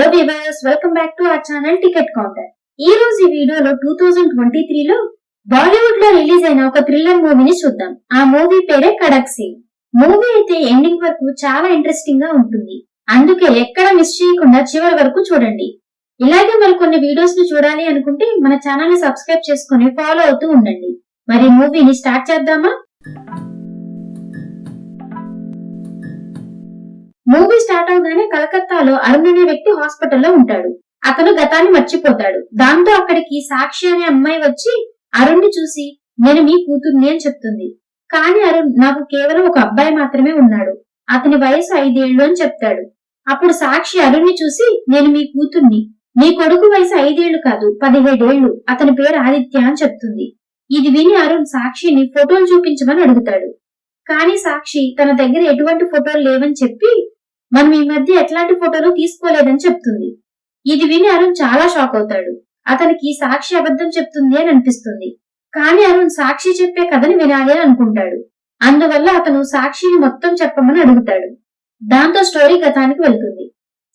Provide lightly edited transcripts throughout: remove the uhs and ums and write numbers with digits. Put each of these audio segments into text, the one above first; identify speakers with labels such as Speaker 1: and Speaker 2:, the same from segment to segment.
Speaker 1: Hello viewers, welcome back to our channel ticket counter. ఈ రోజు ఈ వీడియోలో 2023లో బాలీవుడ్ లో రిలీజ్ అయిన ఒక థ్రిల్లర్ మూవీని చూద్దాం. ఆ మూవీ పేరే కడక్ సింగ్. మూవీ అయితే ఎండింగ్ వరకు చాలా ఇంట్రెస్టింగ్ గా ఉంటుంది. అందుకే ఎక్కడ మిస్ చేయకుండా చివరి వరకు చూడండి. ఇలాగే మరికొన్ని వీడియోస్ ని చూడాలి అనుకుంటే మన ఛానల్ ని సబ్స్క్రైబ్ చేసుకుని ఫాలో అవుతూ ఉండండి. మరి మూవీని స్టార్ట్ చేద్దామా? మూవీ స్టార్ట్ అవగానే కలకత్తాలో అరుణ్ అనే వ్యక్తి హాస్పిటల్లో ఉంటాడు. అతను గతాన్ని మర్చిపోతాడు. దాంతో అక్కడికి సాక్షి అనే అమ్మాయి వచ్చి అరుణ్ ని చూసి నేను మీ కూతుర్ని అని చెప్తుంది. కానీ అరుణ్ నాకు కేవలం ఒక అబ్బాయి మాత్రమే ఉన్నాడు, అతని వయసు 5 ఏళ్లు అని చెప్తాడు. అప్పుడు సాక్షి అరుణ్ ని చూసి నేను మీ కూతుర్ని, నీ కొడుకు వయసు 5 ఏళ్లు కాదు 17 ఏళ్లు, అతని పేరు ఆదిత్య అని చెప్తుంది. ఇది విని అరుణ్ సాక్షిని ఫోటోలు చూపించమని అడుగుతాడు. కానీ సాక్షి తన దగ్గర ఎటువంటి ఫోటోలు లేవని చెప్పి మనం ఈ మధ్య ఎట్లాంటి ఫోటోలు తీసుకోలేదని చెప్తుంది. ఇది విని అరుణ్ చాలా షాక్ అవుతాడు. అతనికి సాక్షి అబద్ధం చెప్తుంది అని అనిపిస్తుంది. కానీ అరుణ్ సాక్షి చెప్పే కథని వినాలి అని అనుకుంటాడు. అందువల్ల అతను సాక్షిని మొత్తం చెప్పమని అడుగుతాడు. దాంతో స్టోరీ గతానికి వెళ్తుంది.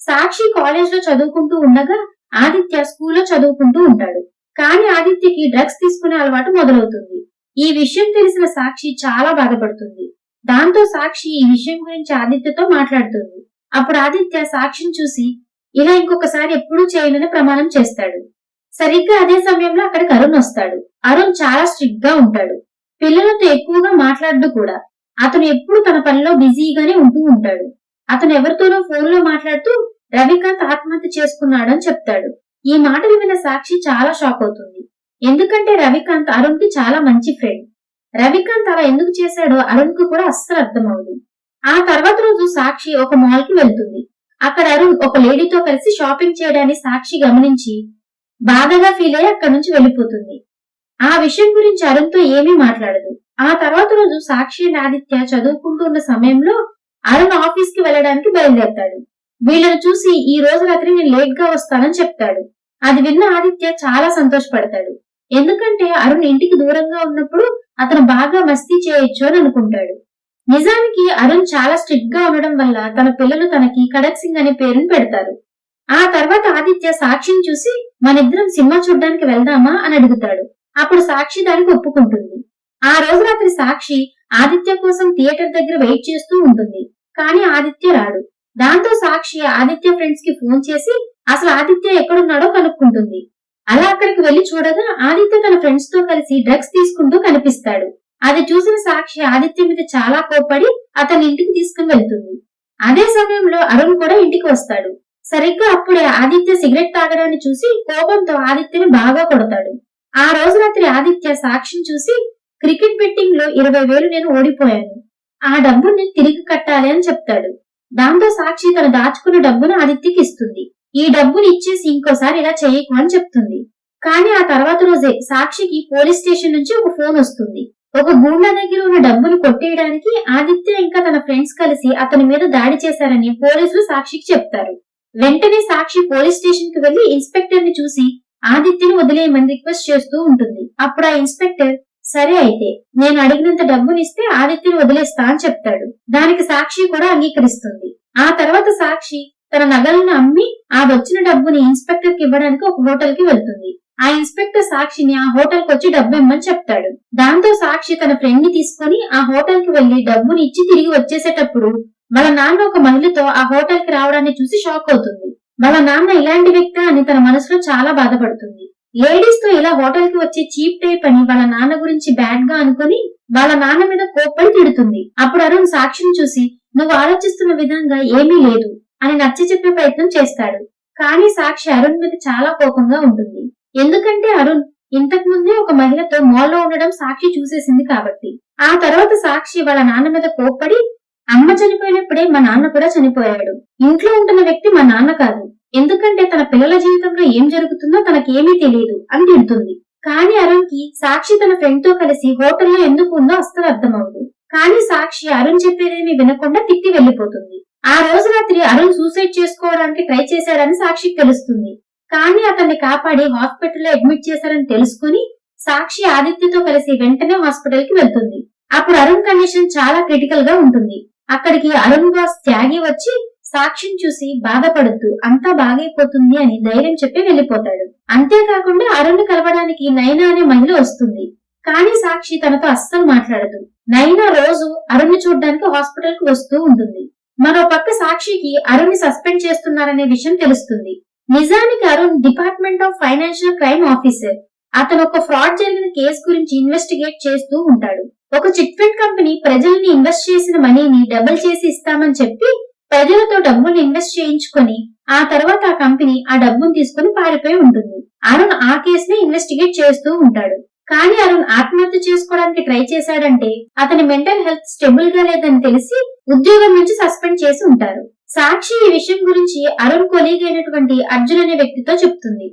Speaker 1: సాక్షి కాలేజ్ లో చదువుకుంటూ ఉండగా ఆదిత్య స్కూల్లో చదువుకుంటూ ఉంటాడు. కానీ ఆదిత్యకి డ్రగ్స్ తీసుకునే అలవాటు మొదలవుతుంది. ఈ విషయం తెలిసిన సాక్షి చాలా బాధపడుతుంది. దాంతో సాక్షి ఈ విషయం గురించి ఆదిత్యతో మాట్లాడుతుంది. అప్పుడు ఆదిత్య సాక్షిని చూసి ఇలా ఇంకొకసారి ఎప్పుడూ చేయనని ప్రమాణం చేస్తాడు. సరిగ్గా అదే సమయంలో అక్కడికి అరుణ్ వస్తాడు. అరుణ్ చాలా స్ట్రిక్ట్ గా ఉంటాడు. పిల్లలతో ఎక్కువగా మాట్లాడడు కూడా. అతను ఎప్పుడు తన పనిలో బిజీగానే ఉంటూ ఉంటాడు. అతను ఎవరితోనో ఫోన్ లో మాట్లాడుతూ రవికాంత్ ఆత్మహత్య చేసుకున్నాడు అని చెప్తాడు. ఈ మాటలు విన్న సాక్షి చాలా షాక్ అవుతుంది. ఎందుకంటే రవికాంత్ అరుణ్ కి చాలా మంచి ఫ్రెండ్. రవికాంత్ అలా ఎందుకు చేశాడో అరుణ్ కు కూడా అస్సలు అర్థమవుతుంది. ఆ తర్వాత రోజు సాక్షి ఒక మాల్ కి వెళ్తుంది. అక్కడ అరుణ్ ఒక లేడీతో కలిసి షాపింగ్ చేయడాన్ని సాక్షి గమనించి బాధగా ఫీల్ అయ్యి అక్కడి నుంచి వెళ్లిపోతుంది. ఆ విషయం గురించి అరుణ్ తో ఏమీ మాట్లాడదు. ఆ తర్వాత రోజు సాక్షి ఆదిత్య చదువుకుంటూ ఉన్న సమయంలో అరుణ్ ఆఫీస్ కి వెళ్లడానికి బయలుదేరతాడు. వీళ్ళని చూసి ఈ రోజు రాత్రి నేను లేట్ గా వస్తానని చెప్తాడు. అది విన్న ఆదిత్య చాలా సంతోషపడతాడు. ఎందుకంటే అరుణ్ ఇంటికి దూరంగా ఉన్నప్పుడు అతను బాగా మస్తీ చేయొచ్చు అని అనుకుంటాడు. నిజానికి అరుణ్ చాలా స్ట్రిక్ట్ గా ఉండడం వల్ల తన పిల్లలు తనకి కడక్ సింగ్ అనే పేరును పెడతారు. ఆ తర్వాత ఆదిత్య సాక్షిని చూసి మనిద్దరం సినిమా చూడ్డానికి వెళ్దామా అని అడుగుతాడు. అప్పుడు సాక్షి దానికి ఒప్పుకుంటుంది. ఆ రోజు రాత్రి సాక్షి ఆదిత్య కోసం థియేటర్ దగ్గర వెయిట్ చేస్తూ ఉంటుంది. కానీ ఆదిత్య రాడు. దాంతో సాక్షి ఆదిత్య ఫ్రెండ్స్ కి ఫోన్ చేసి అసలు ఆదిత్య ఎక్కడున్నాడో కనుక్కుంటుంది. అలా అక్కడికి వెళ్లి చూడగా ఆదిత్య తన ఫ్రెండ్స్ తో కలిసి డ్రగ్స్ తీసుకుంటూ కనిపిస్తాడు. అది చూసిన సాక్షి ఆదిత్య మీద చాలా కోప్పడి అతని ఇంటికి తీసుకుని వెళ్తుంది. అదే సమయంలో అరుణ్ కూడా ఇంటికి వస్తాడు. సరిగ్గా అప్పుడే ఆదిత్య సిగరెట్ తాగడాన్ని చూసి కోపంతో ఆదిత్యని బాగా కొడతాడు. ఆ రోజు రాత్రి ఆదిత్య సాక్షిని చూసి క్రికెట్ బెట్టింగ్ లో 20,000 నేను ఓడిపోయాను, ఆ డబ్బుని నేను తిరిగి కట్టాలి అని చెప్తాడు. దాంతో సాక్షి తను దాచుకున్న డబ్బును ఆదిత్యకి ఇస్తుంది. ఈ డబ్బుని ఇచ్చేసి ఇంకోసారి ఇలా చేయకు అని చెప్తుంది. కానీ ఆ తర్వాత రోజే సాక్షికి పోలీస్ స్టేషన్ నుంచి ఒక ఫోన్ వస్తుంది. ఒక గూండా దగ్గర ఉన్న డబ్బును కొట్టేయడానికి ఆదిత్య ఇంకా తన ఫ్రెండ్స్ కలిసి అతని మీద దాడి చేశారని పోలీసులు సాక్షికి చెప్తారు. వెంటనే సాక్షి పోలీస్ స్టేషన్ కి వెళ్లి ఇన్స్పెక్టర్ ని చూసి ఆదిత్యని వదిలేయమని రిక్వెస్ట్ చేస్తూ ఉంటుంది. అప్పుడు ఆ ఇన్స్పెక్టర్ సరే అయితే నేను అడిగినంత డబ్బునిస్తే ఆదిత్యని వదిలేస్తా అని చెప్తాడు. దానికి సాక్షి కూడా అంగీకరిస్తుంది. ఆ తర్వాత సాక్షి తన నగలను అమ్మి ఆ వచ్చిన డబ్బుని ఇన్స్పెక్టర్ కి ఇవ్వడానికి ఒక హోటల్ కి వెళ్తుంది. ఆ ఇన్స్పెక్టర్ సాక్షిని ఆ హోటల్ కి వచ్చి డబ్బు ఇమ్మని చెప్తాడు. దాంతో సాక్షి తన ఫ్రెండ్ ని తీసుకుని ఆ హోటల్ కి వెళ్లి డబ్బుని ఇచ్చి తిరిగి వచ్చేసేటప్పుడు వాళ్ళ నాన్న ఒక మహిళతో ఆ హోటల్ కి రావడాన్ని చూసి షాక్ అవుతుంది. వాళ్ళ నాన్న ఇలాంటి వ్యక్తి అని తన మనసులో చాలా బాధపడుతుంది. లేడీస్ తో ఇలా హోటల్ కి వచ్చే చీప్ టైప్ అని వాళ్ళ నాన్న గురించి బ్యాడ్ గా అనుకుని వాళ్ళ నాన్న మీద కోప్పడి తిడుతుంది. అప్పుడు అరుణ్ సాక్షిని చూసి నువ్వు ఆలోచిస్తున్న విధంగా ఏమీ లేదు అని నచ్చ చెప్పే ప్రయత్నం చేస్తాడు. కానీ సాక్షి అరుణ్ మీద చాలా కోపంగా ఉంటుంది. ఎందుకంటే అరుణ్ ఇంతకు ముందే ఒక మహిళతో మాల్లో ఉండడం సాక్షి చూసేసింది కాబట్టి. ఆ తర్వాత సాక్షి వాళ్ళ నాన్న మీద కోప్పడి అమ్మ చనిపోయినప్పుడే మా నాన్న కూడా చనిపోయాడు, ఇంట్లో ఉంటున్న వ్యక్తి మా నాన్న కాదు, ఎందుకంటే తన పిల్లల జీవితంలో ఏం జరుగుతుందో తనకేమీ తెలియదు అని తిడుతుంది. కానీ అరుణ్ కి సాక్షి తన ఫ్రెండ్ తో కలిసి హోటల్లో ఎందుకు ఉందో అస్సలు అర్థమవుతుంది. కానీ సాక్షి అరుణ్ చెప్పేదేమీ వినకుండా తిట్టి వెళ్లిపోతుంది. ఆ రోజు రాత్రి అరుణ్ సూసైడ్ చేసుకోవడానికి ట్రై చేశాడని సాక్షికి తెలుస్తుంది. కానీ అతన్ని కాపాడి హాస్పిటల్లో అడ్మిట్ చేశారని తెలుసుకుని సాక్షి ఆదిత్యతో కలిసి వెంటనే హాస్పిటల్ కి వెళ్తుంది. అప్పుడు అరుణ్ కండిషన్ చాలా క్రిటికల్ గా ఉంటుంది. అక్కడికి అరుణ్ బాస్ త్యాగి వచ్చి సాక్షిని చూసి బాధపడొద్దు, అంతా బాగైపోతుంది అని ధైర్యం చెప్పి వెళ్లిపోతాడు. అంతేకాకుండా అరుణ్ కలవడానికి నైనా అనే మహిళ వస్తుంది. కానీ సాక్షి తనతో అస్సలు మాట్లాడదు. నైనా రోజు అరుణ్ చూడ్డానికి హాస్పిటల్ కు వస్తూ ఉంటుంది. మరో పక్క సాక్షికి అరుణ్ సస్పెండ్ చేస్తున్నారనే విషయం తెలుస్తుంది. నిజానికి Arun department of financial crime officer. అతను ఒక ఫ్రాడ్ జరిగిన కేసు గురించి ఇన్వెస్టిగేట్ చేస్తూ ఉంటాడు. ఒక చిట్ ఫండ్ కంపెనీ ప్రజల్ని ఇన్వెస్ట్ చేసిన మనీని డబుల్ చేసి ఇస్తామని చెప్పి ప్రజలతో డబ్బులు ఇన్వెస్ట్ చేయించుకొని ఆ తర్వాత ఆ కంపెనీ ఆ డబ్బును తీసుకుని పారిపోయి ఉంటుంది. అరుణ్ ఆ కేసుని ఇన్వెస్టిగేట్ చేస్తూ ఉంటాడు. కానీ అరుణ్ ఆత్మహత్య చేసుకోవడానికి ట్రై చేశాడంటే అతని మెంటల్ హెల్త్ స్టెబుల్ గా లేదని తెలిసి ఉద్యోగం నుంచి సస్పెండ్ చేసి ఉంటారు. సాక్షి ఈ విషయం గురించి అరుణ్ కొలీగ్ అయినటువంటి అర్జున్ అనే వ్యక్తితో చెప్తుంది.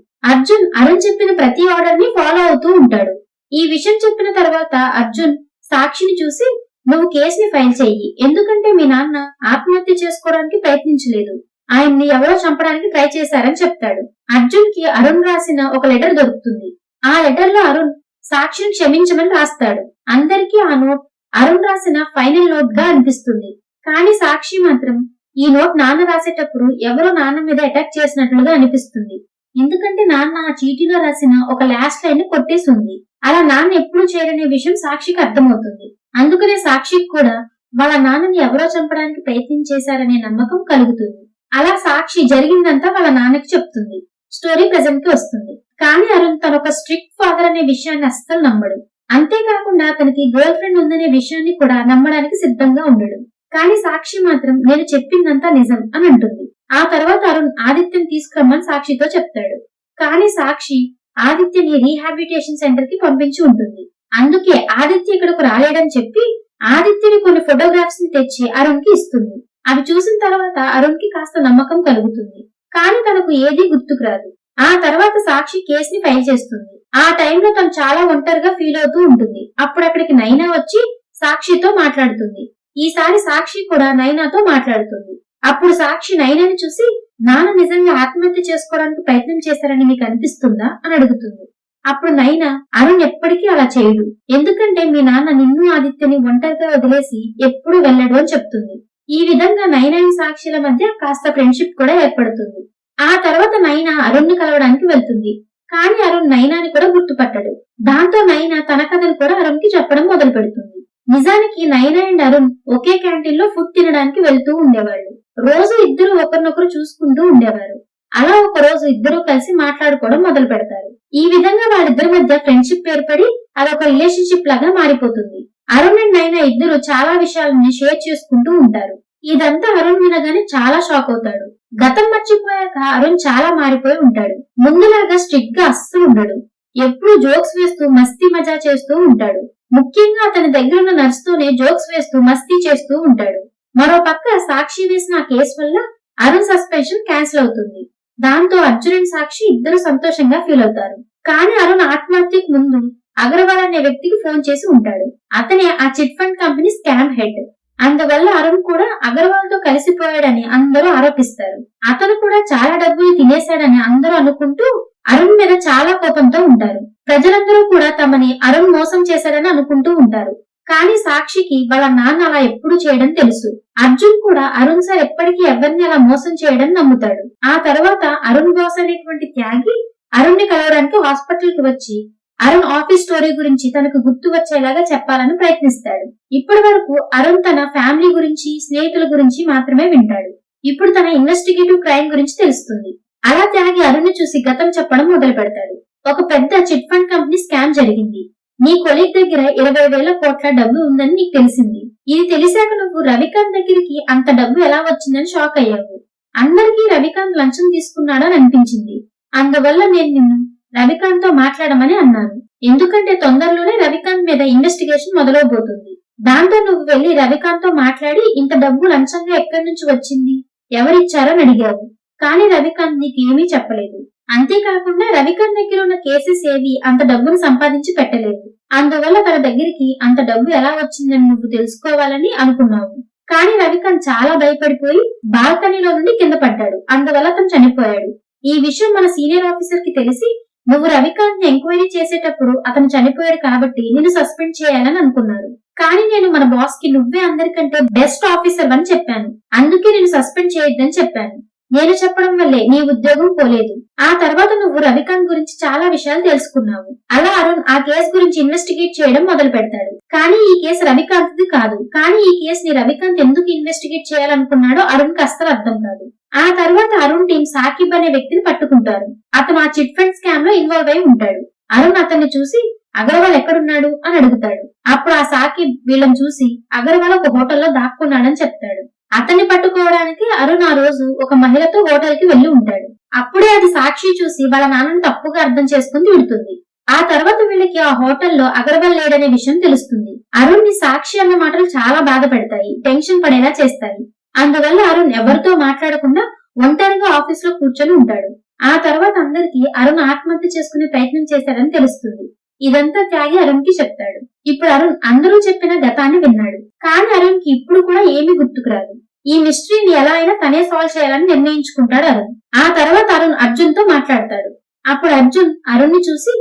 Speaker 1: అరుణ్ చెప్పిన ప్రతి ఆర్డర్ ని ఫాలో అవుతూ ఉంటాడు. ఈ విషయం చెప్పిన తర్వాత అర్జున్ సాక్షిని చూసి, నువ్వు కేసుని ఫైల్ చెయ్యి, ఎందుకంటే మీ నాన్న ఆత్మహత్య చేసుకోవడానికి ప్రయత్నించలేదు, ఆయన్ని ఎవరో చంపడానికి ట్రై చేశారని చెప్తాడు. అర్జున్ కి అరుణ్ రాసిన ఒక లెటర్ దొరుకుతుంది. ఆ లెటర్ లో అరుణ్ సాక్షిని క్షమించమని రాస్తాడు. అందరికీ ఆ నోట్ అరుణ్ రాసిన ఫైనల్ నోట్ గా అనిపిస్తుంది. కానీ సాక్షి మాత్రం ఈ నోట్ నాన్న రాసేటప్పుడు ఎవరో నాన్న మీద అటాక్ చేసినట్లుగా అనిపిస్తుంది. ఎందుకంటే నాన్న ఆ చీటీలో రాసిన ఒక లాస్ట్ లైన్ ని కొట్టేసి ఉంది. అలా నాన్న ఎప్పుడూ చేయడనే విషయం సాక్షికి అర్థమవుతుంది. అందుకనే సాక్షికి కూడా వాళ్ళ నాన్నని ఎవరో చంపడానికి ప్రయత్నించేశారనే నమ్మకం కలుగుతుంది. అలా సాక్షి జరిగిందంతా వాళ్ళ నాన్నకి చెప్తుంది. స్టోరీ ప్రెజెంట్ కి వస్తుంది. కానీ అరుణ్ తన ఒక స్ట్రిక్ట్ ఫాదర్ అనే విషయాన్ని అస్సలు నమ్మడు. అంతేకాకుండా తనకి గర్ల్ ఫ్రెండ్ ఉందనే విషయాన్ని కూడా నమ్మడానికి సిద్ధంగా ఉండడు. కానీ సాక్షి మాత్రం నేను చెప్పిందంతా నిజం అని అంటుంది. ఆ తర్వాత అరుణ్ ఆదిత్యని తీసుకురమ్మని సాక్షితో చెప్తాడు. కానీ సాక్షి ఆదిత్యని రీహాబిలిటేషన్ సెంటర్ కి పంపించి ఉంటుంది. అందుకే ఆదిత్య ఇక్కడకు రాలేడని చెప్పి ఆదిత్యని కొన్ని ఫోటోగ్రాఫ్స్ ని తెచ్చి అరుణ్ కి ఇస్తుంది. అవి చూసిన తర్వాత అరుణ్ కి కాస్త నమ్మకం కలుగుతుంది. కానీ తనకు ఏదీ గుర్తుకు రాదు. ఆ తర్వాత సాక్షి కేసుని ఫైల్ చేస్తుంది. ఆ టైంలో తను చాలా ఒంటరిగా ఫీల్ అవుతూ ఉంటుంది. అప్పుడు అక్కడికి నైనా వచ్చి సాక్షితో మాట్లాడుతుంది. ఈసారి సాక్షి కూడా నైనాతో మాట్లాడుతుంది. అప్పుడు సాక్షి నైనాని చూసి, నాన్న నిజంగా ఆత్మహత్య చేసుకోవడానికి ప్రయత్నం చేశారని మీకు అనిపిస్తుందా అని అడుగుతుంది. అప్పుడు నైనా, అరుణ్ ఎప్పటికీ అలా చేయడు, ఎందుకంటే మీ నాన్న నిన్ను ఆదిత్యని ఒంటరిగా వదిలేసి ఎప్పుడూ వెళ్ళడు అని చెప్తుంది. ఈ విధంగా నైనా సాక్షిల మధ్య కాస్త ఫ్రెండ్షిప్ కూడా ఏర్పడుతుంది. ఆ తర్వాత నైనా అరుణ్ ని కలవడానికి వెళ్తుంది. కానీ అరుణ్ నైనాని కూడా గుర్తుపట్టడు. దాంతో నైనా తన కథను కూడా అరుణ్ కి చెప్పడం మొదలు పెడుతుంది. నిజానికి నైనా అండ్ అరుణ్ ఒకే క్యాంటీన్ లో ఫుడ్ తినడానికి వెళ్తూ ఉండేవాళ్ళు. రోజు ఇద్దరు ఒకరినొకరు చూసుకుంటూ ఉండేవారు. అలా ఒక రోజు ఇద్దరు కలిసి మాట్లాడుకోవడం మొదలు పెడతారు. ఈ విధంగా వాళ్ళిద్దరి మధ్య ఫ్రెండ్షిప్ ఏర్పడి అదొక రిలేషన్షిప్ లాగా మారిపోతుంది. అరుణ్ అండ్ నైనా ఇద్దరు చాలా విషయాలని షేర్ చేసుకుంటూ ఉంటారు. ఇదంతా అరుణ్ వినగానే చాలా షాక్ అవుతాడు. గతం మర్చిపోయాక అరుణ్ చాలా మారిపోయి ఉంటాడు. ముందులాగా స్ట్రిక్ట్ గా అస్సలు ఉండడు. ఎప్పుడూ జోక్స్ వేస్తూ మస్తీ మజా చేస్తూ ఉంటాడు. ముఖ్యంగా అతని దగ్గర ఉన్న నర్స్ తోనే జోక్స్ వేస్తూ మస్తీ చేస్తూ ఉంటాడు. మరో పక్క సాక్షి వేసిన ఆ కేసు వల్ల అరుణ్ సస్పెన్షన్ క్యాన్సిల్ అవుతుంది. దాంతో అర్జున్ అండ్ సాక్షి ఇద్దరు సంతోషంగా ఫీల్ అవుతారు. కానీ అరుణ్ ఆత్మహత్యకు ముందు అగర్వాల్ అనే వ్యక్తికి ఫోన్ చేసి ఉంటాడు. అతనే ఆ chit fund company scam head. అందువల్ల అరుణ్ కూడా అగర్వాల్ తో కలిసిపోయాడని అందరూ ఆరోపిస్తారు. అతను కూడా చాలా డబ్బులు తినేశాడని అందరూ అనుకుంటూ అరుణ్ మీద చాలా కోపంతో ఉంటారు. ప్రజలందరూ కూడా తమని అరుణ్ మోసం చేశాడని అనుకుంటూ ఉంటారు. కానీ సాక్షికి వాళ్ళ నాన్న అలా ఎప్పుడు చేయడం తెలుసు. అర్జున్ కూడా అరుణ్ సార్ ఎప్పటికీ ఎవరిని అలా మోసం చేయడం నమ్ముతాడు. ఆ తర్వాత అరుణ్ బాస్ అనేటువంటి త్యాగి అరుణ్ ని కలవడానికి హాస్పిటల్ కి వచ్చి అరుణ్ ఆఫీస్ స్టోరీ గురించి తనకు గుర్తు వచ్చేలాగా చెప్పాలని ప్రయత్నిస్తాడు. ఇప్పటి వరకు అరుణ్ తన ఫ్యామిలీ గురించి, స్నేహితుల గురించి మాత్రమే వింటాడు. ఇప్పుడు తన ఇన్వెస్టిగేటివ్ క్రైమ్ గురించి తెలుస్తుంది. అలా త్యాగి అరుణ్ ని చూసి గతం చెప్పడం మొదలు పెడతాడు. ఒక పెద్ద చిట్ ఫండ్ కంపెనీ స్కామ్ జరిగింది. నీ కొలీగ్ దగ్గర 20,000 కోట్ల డబ్బు ఉందని నీకు తెలిసింది. ఇది తెలిసాక నువ్వు రవికాంత్ దగ్గరికి అంత డబ్బు ఎలా వచ్చిందని షాక్ అయ్యావు. అందరికీ రవికాంత్ లంచం తీసుకున్నాడని అనిపించింది. అందువల్ల నేను నిన్ను రవికాంత్ తో మాట్లాడమని అన్నాను. ఎందుకంటే తొందరలోనే రవికాంత్ మీద ఇన్వెస్టిగేషన్ మొదలవబోతుంది. దాంతో నువ్వు వెళ్లి రవికాంత్ తో మాట్లాడి ఇంత డబ్బు లంచంగా ఎక్కడి నుంచి వచ్చింది, ఎవరిచ్చారని అడిగావు. కానీ రవికాంత్ నీకేమీ చెప్పలేదు. అంతేకాకుండా రవికాంత్ దగ్గర ఉన్న కేసెస్ ఏవి అంత డబ్బును సంపాదించి పెట్టలేదు. అందువల్ల తన దగ్గరికి అంత డబ్బు ఎలా వచ్చిందని నువ్వు తెలుసుకోవాలని అనుకున్నావు. కానీ రవికాంత్ చాలా భయపడిపోయి బాల్కనీలో నుండి కింద పడ్డాడు. అందువల్ల తను చనిపోయాడు. ఈ విషయం మన సీనియర్ ఆఫీసర్ కి తెలిసి నువ్వు రవికాంత్ ని ఎంక్వైరీ చేసేటప్పుడు అతను చనిపోయాడు కాబట్టి నిన్ను సస్పెండ్ చేయాలని అనుకున్నారు. కానీ నేను మన బాస్ కి నువ్వే అందరికంటే బెస్ట్ ఆఫీసర్ అని చెప్పాను. అందుకే నేను సస్పెండ్ చేయొద్దని చెప్పాను. నేను చెప్పడం వల్లే నీ ఉద్యోగం పోలేదు. ఆ తర్వాత నువ్వు రవికాంత్ గురించి చాలా విషయాలు తెలుసుకున్నావు. అలా అరుణ్ ఆ కేసు గురించి ఇన్వెస్టిగేట్ చేయడం మొదలు పెడతాడు. కానీ ఈ కేసు రవికాంత్ది కాదు. కానీ ఈ కేసుని రవికాంత్ ఎందుకు ఇన్వెస్టిగేట్ చేయాలనుకున్నాడో అరుణ్ కి అస్సలు అర్థం కాదు. ఆ తర్వాత అరుణ్ టీం సాకిబ్ అనే వ్యక్తిని పట్టుకుంటారు. అతను ఆ చిట్ ఫండ్ స్కామ్ లో ఇన్వాల్వ్ అయి ఉంటాడు. అరుణ్ అతన్ని చూసి అగర్వాల్ ఎక్కడున్నాడు అని అడుగుతాడు. అప్పుడు ఆ సాకిబ్ వీళ్ళని చూసి అగర్వాల్ ఒక హోటల్లో దాక్కున్నాడని చెప్తాడు. అతన్ని పట్టుకోవడానికి అరుణ్ ఆ రోజు ఒక మహిళతో హోటల్ కి వెళ్లి ఉంటాడు. అప్పుడే అది సాక్షి చూసి వాళ్ళ నాన్నని తప్పుగా అర్థం చేసుకుని తిడుతుంది. ఆ తర్వాత వీళ్ళకి ఆ హోటల్లో అగర్వాల్ లేడనే విషయం తెలుస్తుంది. అరుణ్ ని సాక్షి అన్న మాటలు చాలా బాధ పెడతాయి, టెన్షన్ పడేలా చేస్తాయి. అందువల్ల అరుణ్ ఎవరితో మాట్లాడకుండా ఒంటరిగా ఆఫీస్ లో కూర్చొని ఉంటాడు. ఆ తర్వాత అందరికి అరుణ్ ఆత్మహత్య చేసుకునే ప్రయత్నం చేశాడని తెలుస్తుంది. ఇదంతా త్యాగి అరుణ్ కి చెప్తాడు. ఇప్పుడు అరుణ్ అందరూ చెప్పిన గతాన్ని విన్నాడు. కానీ అరుణ్ కి ఇప్పుడు కూడా ఏమీ గుర్తుకురాదు. ఈ మిస్టరీని ఎలా అయినా తనే సాల్వ్ చేయాలని నిర్ణయించుకుంటాడు అరుణ్. ఆ తర్వాత అరుణ్ అర్జున్ తో మాట్లాడతాడు. అప్పుడు అర్జున్ అరుణ్ ని చూసి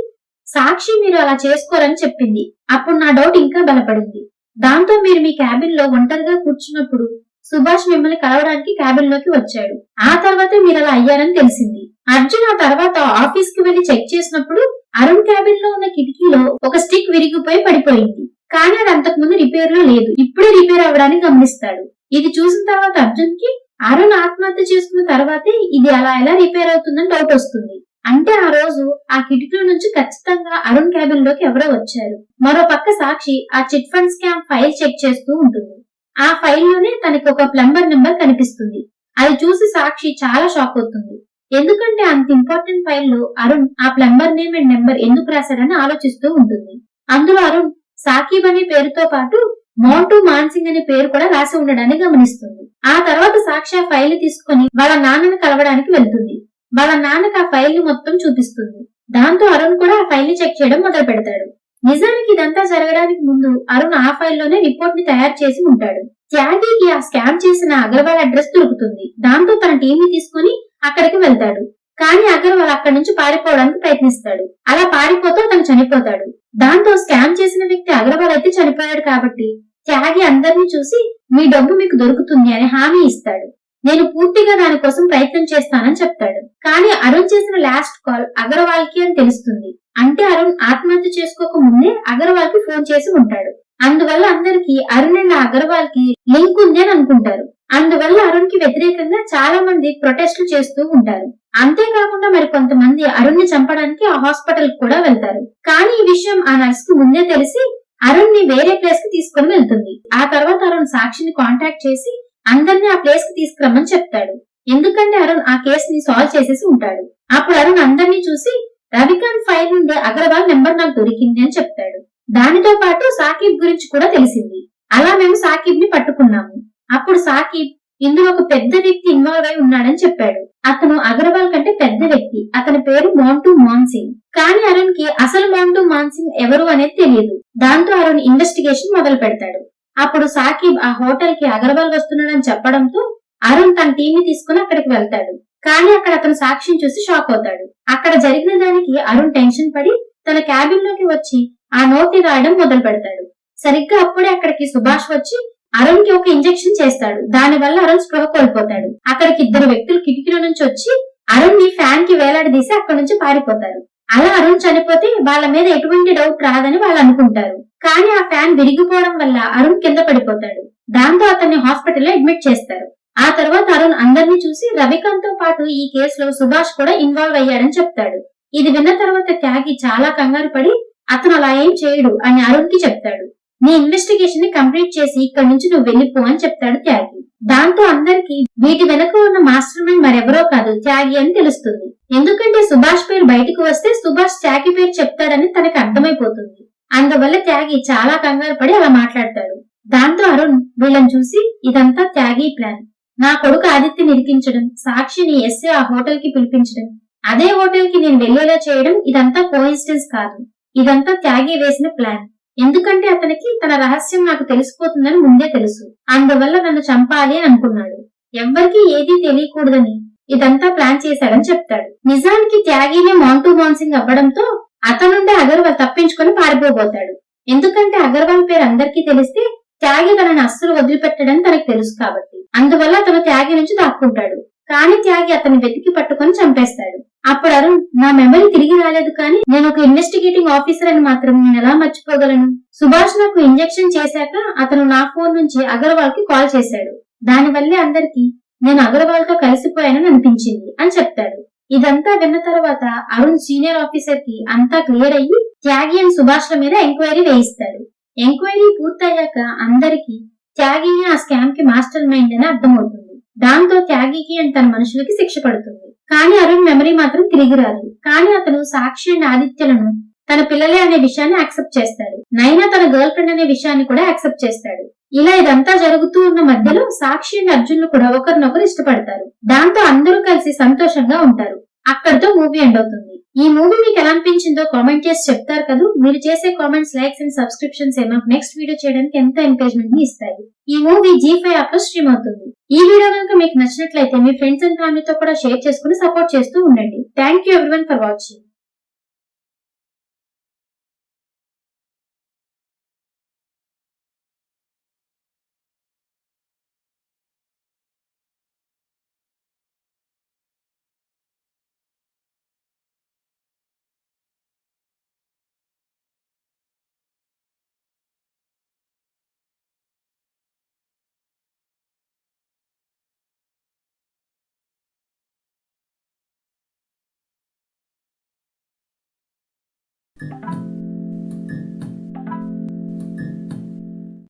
Speaker 1: సాక్షి మీరు అలా చేసుకోరని చెప్పింది. అప్పుడు నా డౌట్ ఇంకా బలపడింది. దాంతో మీరు మీ క్యాబిన్ లో ఒంటరిగా కూర్చున్నప్పుడు సుభాష్ మిమ్మల్ని కలవడానికి క్యాబిన్ లోకి వచ్చాడు. ఆ తర్వాతే మీరు అలా అయ్యారని తెలిసింది. అర్జున్ ఆ తర్వాత ఆఫీస్ కి వెళ్లి చెక్ చేసినప్పుడు అరుణ్ క్యాబిన్ లో ఉన్న కిటికీలో ఒక స్టిక్ విరిగిపోయి పడిపోయింది. కానీ అది అంతకు ముందు రిపేర్ లో లేదు, ఇప్పుడే రిపేర్ అవ్వడానికి గమనిస్తాడు. ఇది చూసిన తర్వాత అర్జున్ కి అరుణ్ ఆత్మహత్య చేసుకున్న తర్వాతే ఇది అలా ఎలా రిపేర్ అవుతుందని డౌట్ వస్తుంది. అంటే ఆ రోజు ఆ కిటికీలో నుంచి ఖచ్చితంగా అరుణ్ క్యాబిన్ లోకి ఎవరో వచ్చారు. మరో పక్క సాక్షి ఆ chit fund scam file check చేస్తూ ఉంటుంది. ఆ ఫైల్ లోనే తనకి ఒక ప్లంబర్ నెంబర్ కనిపిస్తుంది. అది చూసి సాక్షి చాలా షాక్ అవుతుంది. ఎందుకంటే అంత ఇంపార్టెంట్ ఫైల్ లో అరుణ్ ఆ ప్లంబర్ నేమ్ అండ్ నెంబర్ ఎందుకు రాశాడని ఆలోచిస్తూ ఉంటుంది. అందులో అరుణ్ సాకిబ్ అనే పేరుతో పాటు మోంటూ మాన్సింగ్ అనే పేరు కూడా రాసి ఉండడాన్ని గమనిస్తుంది. ఆ తర్వాత సాక్షి ఆ ఫైల్ తీసుకుని వాళ్ళ నాన్నని కలవడానికి వెళ్తుంది. వాళ్ళ నాన్నకి ఆ ఫైల్ ని మొత్తం చూపిస్తుంది. దాంతో అరుణ్ కూడా ఆ ఫైల్ ని చెక్ చేయడం మొదలు పెడతాడు. నిజానికి ఇదంతా జరగడానికి ముందు అరుణ్ ఆ ఫైల్లోనే రిపోర్ట్ ని తయారు చేసి ఉంటాడు. త్యాగికి ఆ స్కామ్ చేసిన అగర్వాల్ అడ్రస్ దొరుకుతుంది. దాంతో తన టీం ని తీసుకుని అక్కడికి వెళ్తాడు. కానీ అగర్వాల్ అక్కడి నుంచి పారిపోవడానికి ప్రయత్నిస్తాడు. అలా పారిపోతూ అతను చనిపోతాడు. దాంతో స్కామ్ చేసిన వ్యక్తి అగర్వాల్ అయితే చనిపోయాడు కాబట్టి త్యాగి అందరినీ చూసి మీ డబ్బు మీకు దొరుకుతుంది అని హామీ ఇస్తాడు. నేను పూర్తిగా దానికోసం ప్రయత్నం చేస్తానని చెప్తాడు. కానీ అరుణ్ చేసిన లాస్ట్ కాల్ అగర్వాల్ కి అని తెలుస్తుంది. అంటే అరుణ్ ఆత్మహత్య చేసుకోక ముందే అగర్వాల్ కి ఫోన్ చేసి ఉంటాడు. అందువల్ల అందరికి అరుణ్ అండ్ అగర్వాల్ కి లింక్ ఉంది అని అనుకుంటారు. అందువల్ల అరుణ్ కి వ్యతిరేకంగా చాలా మంది ప్రొటెస్టులు చేస్తూ ఉంటారు. అంతేకాకుండా మరి కొంతమంది అరుణ్ ని చంపడానికి ఆ హాస్పిటల్ కూడా వెళ్తారు. కానీ ఈ విషయం ఆ నర్స్ కు ముందే తెలిసి అరుణ్ ని వేరే ప్లేస్ కి తీసుకుని వెళ్తుంది. ఆ తర్వాత అరుణ్ సాక్షిని కాంటాక్ట్ చేసి అందరినీ ఆ ప్లేస్ కి తీసుకురమ్మని చెప్తాడు. ఎందుకంటే అరుణ్ ఆ కేసు ని సాల్వ్ చేసేసి ఉంటాడు. అప్పుడు అరుణ్ అందరినీ చూసి రవికాంత్ ఫైల్ నుండి అగర్వాల్ నెంబర్ నాకు దొరికింది అని చెప్తాడు. దానితో పాటు సాకిబ్ గురించి కూడా తెలిసింది. అలా మేము సాకిబ్ ని పట్టుకున్నాము. అప్పుడు సాకిబ్ ఇందులో ఒక పెద్ద వ్యక్తి ఇన్వాల్వ్ అయి ఉన్నాడని చెప్పాడు. అతను అగర్వాల్ కంటే పెద్ద వ్యక్తి. అతని పేరు మోంటూ మాన్సింగ్. కానీ అరుణ్ కి అసలు మోంటూ మాన్సింగ్ ఎవరు అనేది తెలియదు. దాంతో అరుణ్ ఇన్వెస్టిగేషన్ మొదలు పెడతాడు. అప్పుడు సాకిబ్ ఆ హోటల్ కి అగర్వాల్ వస్తున్నాడని చెప్పడంతో అరుణ్ తన టీం ని తీసుకుని అక్కడికి వెళ్తాడు. కానీ అక్కడ అతను సాక్షిని చూసి షాక్ అవుతాడు. అక్కడ జరిగిన దానికి అరుణ్ టెన్షన్ పడి తన క్యాబిన్ లోకి వచ్చి ఆ నోట్ ని రాయడం మొదలు పెడతాడు. సరిగ్గా అప్పుడే అక్కడికి సుభాష్ వచ్చి అరుణ్ కి ఒక ఇంజెక్షన్ చేస్తాడు. దాని వల్ల అరుణ్ స్పృహ కోల్పోతాడు. అక్కడికి ఇద్దరు వ్యక్తులు కిటికీలో నుంచి వచ్చి అరుణ్ ని ఫ్యాన్ కి వేలాడదీసి అక్కడి నుంచి పారిపోతారు. అలా అరుణ్ చనిపోతే వాళ్ళ మీద ఎటువంటి డౌట్ రాదని వాళ్ళు అనుకుంటారు. కానీ ఆ ఫ్యాన్ విరిగిపోవడం వల్ల అరుణ్ కింద పడిపోతాడు. దాంతో అతన్ని హాస్పిటల్లో అడ్మిట్ చేస్తారు. ఆ తర్వాత అరుణ్ అందరినీ చూసి రవికాంత్ తో పాటు ఈ కేసులో సుభాష్ కూడా ఇన్వాల్వ్ అయ్యాడని చెప్తాడు. ఇది విన్న తర్వాత త్యాగి చాలా కంగారు పడి అతను అలా ఏం చేయడు అని అరుణ్ కి చెప్తాడు. నీ ఇన్వెస్టిగేషన్ ని కంప్లీట్ చేసి ఇక్కడి నుంచి నువ్వు వెళ్ళిపో అని చెప్తాడు త్యాగి. దాంతో అందరికి వీటి వెనక ఉన్న మాస్టర్ మైండ్ మరెవరో కాదు త్యాగి అని తెలుస్తుంది. ఎందుకంటే సుభాష్ పేరు బయటకు వస్తే సుభాష్ త్యాగి పేరు చెప్తాడని తనకు అర్థమైపోతుంది. అందువల్ల త్యాగి చాలా కంగారు పడి అలా మాట్లాడతాడు. దాంతో అరుణ్ వీళ్ళని చూసి ఇదంతా త్యాగి ప్లాన్. నా కొడుకు ఆదిత్యని ఇరికించడం, సాక్షిని ఎస్ఏ ఆ హోటల్ కి పిలిపించడం, అదే హోటల్ కి నేను వెళ్లేలా చేయడం ఇదంతా కోఇన్సిడెన్స్ కాదు. ఇదంతా త్యాగి వేసిన ప్లాన్. ఎందుకంటే అతనికి తన రహస్యం నాకు తెలిసిపోతుందని ముందే తెలుసు. అందువల్ల నన్ను చంపాలి అని అనుకున్నాడు. ఎవ్వరికీ ఏదీ తెలియకూడదని ఇదంతా ప్లాన్ చేశాడని చెప్తాడు. నిజానికి త్యాగినే మాంటూ మాన్సింగ్ అవ్వడంతో అతనుండే అగర్వాల్ తప్పించుకొని పారిపోబోతాడు. ఎందుకంటే అగర్వాల్ పేరు అందరికీ తెలిస్తే త్యాగి తనని అస్సలు వదిలిపెట్టడని తనకు తెలుసు కాబట్టి. అందువల్ల అతను త్యాగి నుంచి దాక్కుంటాడు. కానీ త్యాగి అతన్ని వెతికి పట్టుకొని చంపేస్తాడు. అప్పుడు అరుణ్, నా మెమరీ తిరిగి రాలేదు కానీ నేను ఒక ఇన్వెస్టిగేటింగ్ ఆఫీసర్ అని మాత్రం నేను ఎలా మర్చిపోగలను? సుభాష్ నాకు ఇంజెక్షన్ చేశాక అతను నా ఫోన్ నుంచి అగర్వాల్ కి కాల్ చేశాడు. దానివల్లే అందరికి నేను అగర్వాల్ తో కలిసిపోయానని అనిపించింది అని చెప్తాడు. ఇదంతా విన్న తర్వాత అరుణ్ సీనియర్ ఆఫీసర్ కి అంతా క్లియర్ అయ్యి త్యాగి అండ్ సుభాష్ ల మీద ఎంక్వైరీ వేయిస్తాడు. ఎంక్వైరీ పూర్తయ్యాక అందరికి త్యాగిని ఆ స్కామ్ కి మాస్టర్ మైండ్ అని అర్థమవుతుంది. దాంతో త్యాగికి అండ్ తన మనుషులకి శిక్ష పడుతుంది. కానీ అరుణ్ మెమరీ మాత్రం తిరిగి రాదు. కానీ అతను సాక్షి అండ్ ఆదిత్యలను తన పిల్లలే అనే విషయాన్ని యాక్సెప్ట్ చేస్తాడు. నైనా తన గర్ల్ ఫ్రెండ్ అనే విషయాన్ని కూడా యాక్సెప్ట్ చేస్తాడు. ఇలా ఇదంతా జరుగుతూ ఉన్న మధ్యలో సాక్షి అండ్ అర్జున్లు కూడా ఒకరినొకరు ఇష్టపడతారు. దాంతో అందరూ కలిసి సంతోషంగా ఉంటారు. అక్కడితో మూవీ ఎండ్ అవుతుంది. ఈ మూవీ మీకు ఎలా అనిపించిందో కామెంట్ చేసి చెప్తారు కదా. మీరు చేసే కామెంట్స్, లైక్స్ అండ్ సబ్స్క్రిప్షన్స్ మాకు నెక్స్ట్ వీడియో చేయడానికి ఎంతో ఎంకరేజ్మెంట్ ని ఇస్తాయి. ఈ మూవీ G5 యాప్ లో స్ట్రీమ్ అవుతుంది. ఈ వీడియో కనుక మీకు నచ్చినట్లయితే మీ ఫ్రెండ్స్ అండ్ ఫ్యామిలీతో కూడా షేర్ చేసుకుని సపోర్ట్ చేస్తూ ఉండండి. Thank you everyone for watching.